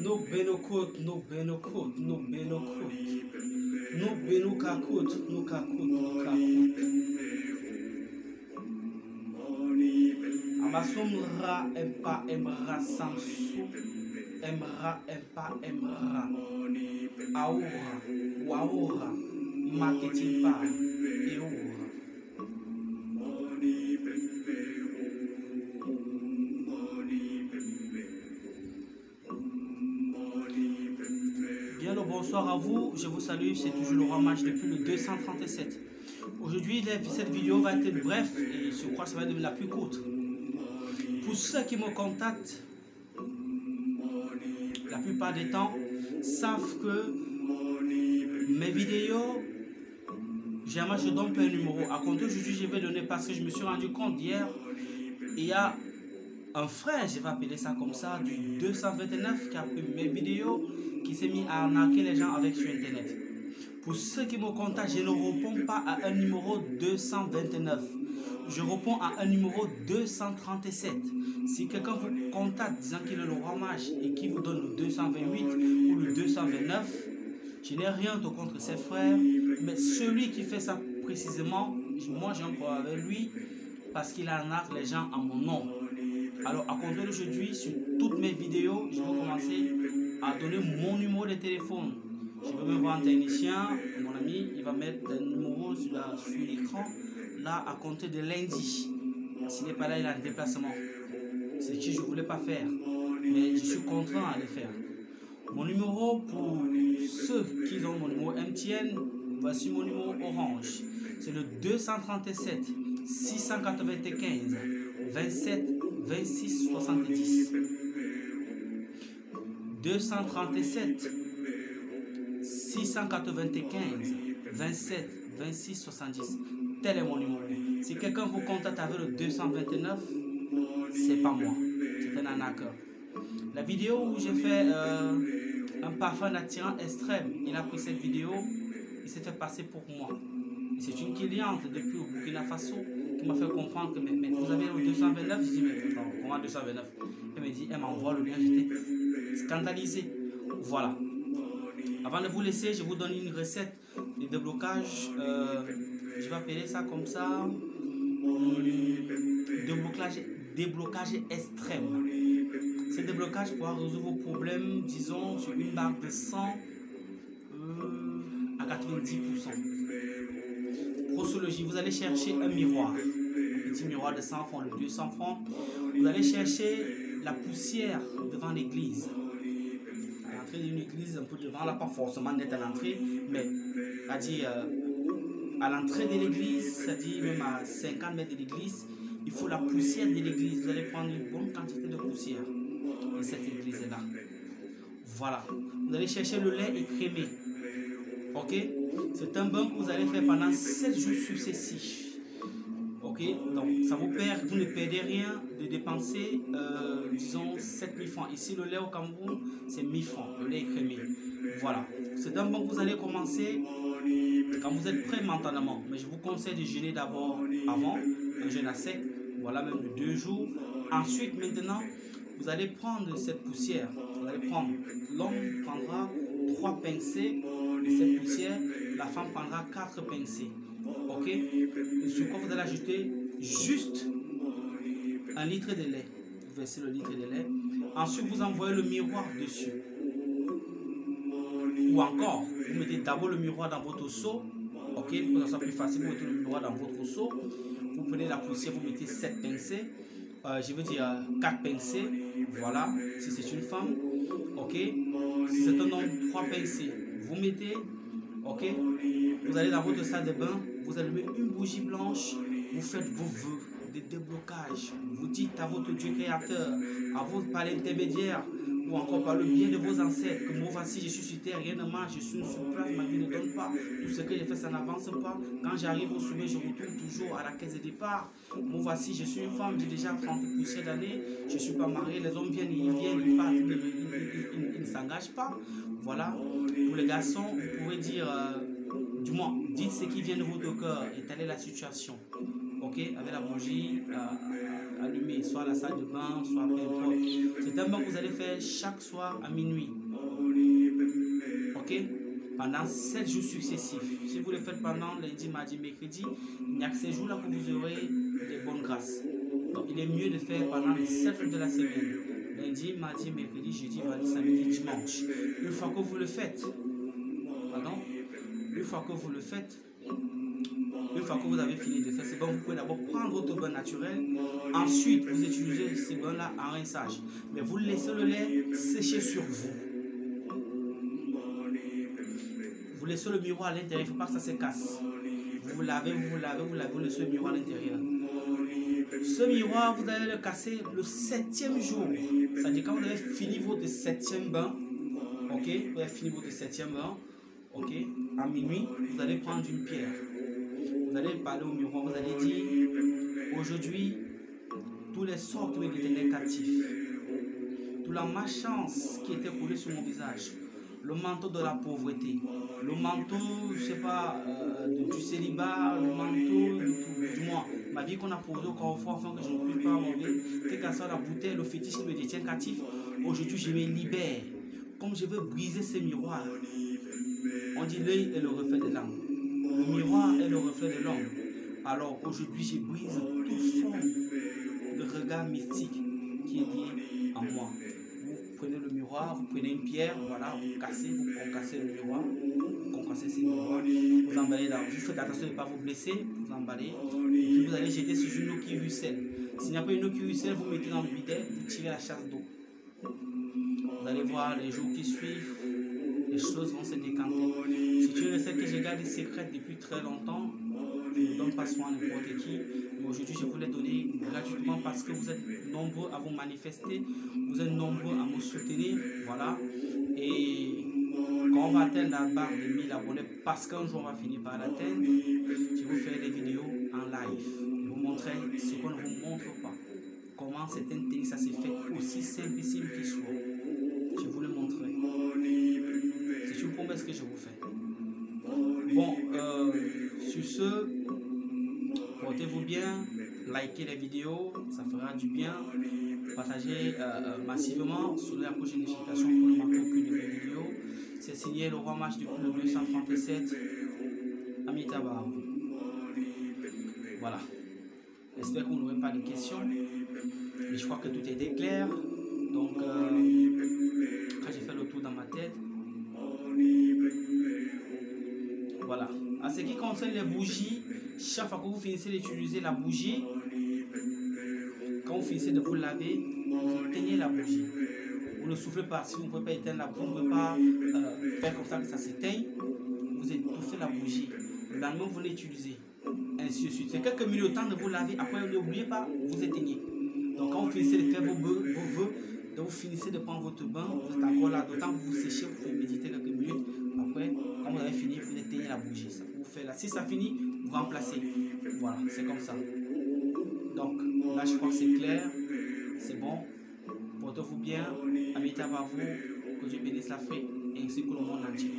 No benokot, no benokot, no benokot. No benokakot, no kakot, no kakot. Amasumra empa emra samsu. Emra empa emra. Aura, waura, maketipa, eura. Bien le bonsoir à vous, je vous salue, c'est toujours le roi match depuis le 237. Aujourd'hui, cette vidéo va être bref et je crois que ça va être la plus courte. Pour ceux qui me contactent, la plupart des temps, savent que mes vidéos, jamais je donne pas un numéro. À compter aujourd'hui, je vais donner parce que je me suis rendu compte hier, il y a un frère, je vais appeler ça comme ça, du 229 qui a pris mes vidéos, qui s'est mis à arnaquer les gens avec sur internet. Pour ceux qui me contactent, je ne réponds pas à un numéro 229. Je réponds à un numéro 237. Si quelqu'un vous contacte disant qu'il est le roi mage et qui vous donne le 228 ou le 229, je n'ai rien contre ses frères, mais celui qui fait ça précisément, moi j'ai un problème avec lui parce qu'il arnaque les gens à mon nom. Alors à compter d'aujourd'hui, sur toutes mes vidéos, je vais commencer à donner mon numéro de téléphone. Je vais me voir un technicien, mon ami, il va mettre le numéro sur l'écran. Là, à compter de lundi, s'il n'est pas là, il a un déplacement. C'est ce que je ne voulais pas faire, mais je suis contraint à le faire. Mon numéro, pour ceux qui ont mon numéro MTN, voici mon numéro Orange. C'est le 237 695 27 26 70. 237 695 27 26 70. Tel est mon numéro. Si quelqu'un vous contacte avec le 229, c'est pas moi, c'est un arnaqueur. La vidéo où j'ai fait un parfum attirant extrême, il a pris cette vidéo, il s'est fait passer pour moi. C'est une cliente depuis au Burkina Faso qui m'a fait comprendre que mais vous avez le 229. Je dis mais non, comment 229? Elle me dit, elle m'envoie le lien, j'étais scandalisé. Voilà. Avant de vous laisser, je vous donne une recette de déblocage. Je vais appeler ça comme ça. Déblocage extrême. Ce déblocage pourra résoudre vos problèmes, disons, sur une barre de 100 à 90%. Prosologie, vous allez chercher un miroir. Un petit miroir de 100 francs, de 200 francs. Vous allez chercher la poussière devant l'église. À l'entrée d'une église, un peu devant, là, pas forcément net à l'entrée, mais à dire à l'entrée de l'église, c'est-à-dire même à 50 mètres de l'église, il faut la poussière de l'église. Vous allez prendre une bonne quantité de poussière. Et cette église est là. Voilà. Vous allez chercher le lait écrémé. Ok? C'est un bain que vous allez faire pendant 7 jours successifs. Ok? Donc, ça vous perd, vous ne perdez rien de dépenser, disons, 7000 francs. Ici, le lait au Cameroun, c'est 1000 francs, le lait écrémé. Voilà. C'est un bain que vous allez commencer quand vous êtes prêt mentalement. Mais je vous conseille de jeûner d'abord avant, un jeûne à sec, voilà, même de 2 jours. Ensuite, maintenant, vous allez prendre cette poussière. Vous allez prendre, l'homme prendra 3 pincées de cette poussière, la femme prendra 4 pincées. Ok? Et sur quoi vous allez ajouter juste 1 litre de lait. Vous versez le litre de lait. Ensuite, vous envoyez le miroir dessus. Ou encore, vous mettez d'abord le miroir dans votre seau. Ok? Pour que ça soit plus facile, vous mettez le miroir dans votre seau. Vous prenez la poussière, vous mettez 7 pincées. Je veux dire 4 pincées. Voilà, si c'est une femme. Ok? Si c'est un homme, 3 pincées. Vous mettez. Ok? Vous allez dans votre salle de bain. Vous allumez une bougie blanche. Vous faites vos vœux de déblocage. Vous dites à votre Dieu créateur, à vous par l'intermédiaire, ou encore par le bien de vos ancêtres, que moi voici, je suis sur terre, rien ne marche, je suis sur place, ma vie ne donne pas, tout ce que j'ai fait, ça n'avance pas. Quand j'arrive au sommet, je retourne toujours à la caisse de départ. Moi voici, je suis une femme, j'ai déjà 30 poussières d'années, je ne suis pas mariée, les hommes viennent, ils partent, ils ne s'engagent pas. Voilà. Pour les garçons, vous pouvez dire, du moins, dites ce qui vient de votre cœur, étalez la situation. Ok, avec la bougie, allumé, soit à la salle de bain, soit peu importe. C'est un bain que vous allez faire chaque soir à minuit. Ok? Pendant 7 jours successifs. Si vous le faites pendant lundi, mardi, mercredi, il n'y a que ces jours-là que vous aurez des bonnes grâces. Donc il est mieux de faire pendant les 7 jours de la semaine. Lundi, mardi, mercredi, jeudi, vendredi, samedi, dimanche. Une fois que vous le faites, pardon, une fois que vous le faites, une fois que vous avez fini de faire ces bains, vous pouvez d'abord prendre votre bain naturel. Ensuite, vous utilisez ces bains-là en rinçage. Mais vous laissez le lait sécher sur vous. Vous laissez le miroir à l'intérieur, il ne faut pas que ça se casse. Vous lavez, vous laissez le miroir à l'intérieur. Ce miroir, vous allez le casser le 7e jour. C'est-à-dire quand vous avez fini votre 7e bain, ok, vous avez fini votre 7e bain, ok, à minuit, vous allez prendre une pierre. Vous allez parler au miroir, vous allez dire, aujourd'hui, tous les sorts qui me tenaient captif, toute la malchance qui était coulée sur mon visage, le manteau de la pauvreté, le manteau, je sais pas, du célibat, le manteau du moins, ma vie qu'on a posée au carrefour afin que je ne puisse pas enlever, quelle que soit la bouteille, le fétiche qui me détient captif, aujourd'hui je me libère. Comme je veux briser ces miroirs, on dit l'œil est le reflet de l'âme. Le miroir est le reflet de l'homme. Alors aujourd'hui, je brise toute forme de regard mystique qui est lié en moi. Vous prenez le miroir, vous prenez une pierre, voilà, vous cassez le miroir, vous concassez ce miroir, vous emballez dans, vous faites attention de ne pas vous blesser, vous emballez, et puis vous allez jeter sur une eau qui ruisselle. S'il n'y a pas une eau qui ruisselle, vous mettez dans le bidet, vous tirez la chasse d'eau. Vous allez voir les jours qui suivent, les choses vont se décanter. C'est une recette que je garde secrète depuis très longtemps. Je ne donne pas soin à n'importe qui. Mais aujourd'hui, je vous l'ai donné gratuitement parce que vous êtes nombreux à vous manifester. Vous êtes nombreux à me soutenir. Voilà. Et quand on va atteindre la barre de 1000 abonnés, parce qu'un jour on va finir par l'atteindre, je vous ferai des vidéos en live. Je vous montrer ce qu'on ne vous montre pas. Comment certaines techniques, ça s'est fait aussi simplissime qu'il soit. Je vous le montrerai. C'est une promesse que je vous fais. Bon, sur ce, portez-vous bien, likez les vidéos, ça fera du bien. Partagez massivement sur la cloche de notification pour ne manquer aucune de mes vidéos. C'est signé le roi match depuis le 237 Amitabha. Voilà. J'espère qu'on n'aurait pas de questions. Mais je crois que tout était clair. Donc, quand j'ai fait le tour dans ma tête, voilà. À ce qui concerne les bougies, chaque fois que vous finissez d'utiliser la bougie, quand vous finissez de vous laver, vous éteignez la bougie. Vous ne soufflez pas. Si vous ne pouvez pas éteindre la bougie, vous ne pouvez pas faire comme ça que ça s'éteigne. Vous étouffez la bougie. Le lendemain, vous l'utilisez. Ainsi de suite. C'est quelques minutes de temps de vous laver. Après, n'oubliez pas, vous éteignez. Donc, quand vous finissez de faire vos vœux, donc vous finissez de prendre votre bain, vous êtes encore là. D'autant que vous séchez, vous pouvez méditer quelques minutes. Après, quand vous avez fini, vous éteignez la bougie. Ça vous fait là. Si ça finit, vous remplacez. Voilà, c'est comme ça. Donc, là, je crois que c'est clair. C'est bon. Portez-vous bien. Amitabha à vous. Que Dieu bénisse l'Afrique et ainsi que le monde entier.